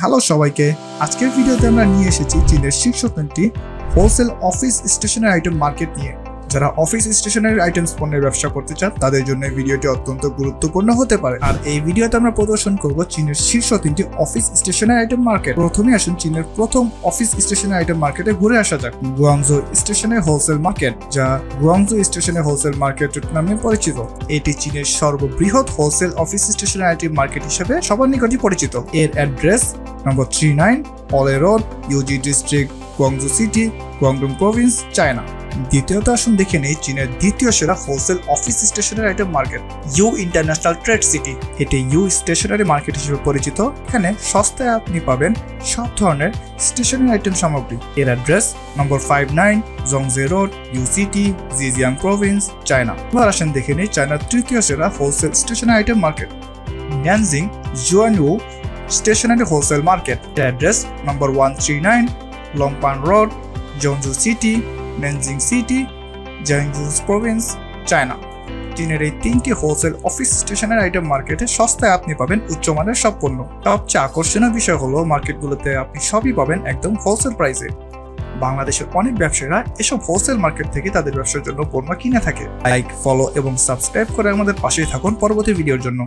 Hello সবাইকে, আজকের ভিডিওতে আমরা নিয়ে এসেছি চীনের শীর্ষ 20 wholesale office stationery item market নিয়ে। যারা অফিস স্টেশনারি আইটেমস পণ্যের ব্যবসা করতে চান তাদের জন্য এই ভিডিওটি অত্যন্ত গুরুত্বপূর্ণ হতে পারে। আর এই ভিডিওতে আমরা প্রদর্শন করব চীনের শীর্ষ 3টি অফিস স্টেশনারি আইটেম মার্কেট। প্রথমে আসুন চীনের প্রথম অফিস স্টেশনারি আইটেম মার্কেটে ঘুরে আসা যাক, গুয়াংজৌ স্টেশনারি হোলসেল মার্কেট, যা গুয়াংজৌ স্টেশনারি হোলসেল মার্কেট নামে পরিচিত। এটি চীনের সর্ববৃহৎ wholesale office stationery item market হিসেবে সবার নিকটই পরিচিত। এর অ্যাড্রেস নম্বর 39 পলে রোড, ইউজি district, Guangzhou city, Guangdong province, China. দ্বিতীয়ত আসুন দেখে নেই চীনের দ্বিতীয় সেরা wholesale office stationery item market, Yiwu international trade city. এটি ইউ স্টেশনারি মার্কেট হিসেবে পরিচিত। এখানে সস্তায় আপনি পাবেন সব ধরনের স্টেশনারি আইটেম সামগ্রী। এর অ্যাড্রেস নম্বর 59 জংজে road, Yiwu city, Zhejiang province, China. এবার আসেন দেখে নেই চায়নার তৃতীয় সেরা wholesale stationery item market, Nanjing Xuanwu stationery wholesale market. Address number 139 Longpan road, জংজু city, Nanjing city, Jiangsu province, China. চীনের এই 3টি হোলসেল অফিস স্টেশনারি আইটেম মার্কেটে সস্তায় আপনি পাবেন উচ্চমানের সব পণ্য। সবচেয়ে আকর্ষণীয় বিষয় হলো মার্কেটগুলোতে আপনি সবই পাবেন একদম হোলসেল প্রাইসে। বাংলাদেশের অনেক ব্যবসায়ীরা এসব হোলসেল মার্কেট থেকে তাদের ব্যবসার জন্য পণ্য কিনে থাকে। লাইক, ফলো এবং সাবস্ক্রাইব করে আমাদের পাশেই থাকুন পরবর্তী ভিডিওর জন্য।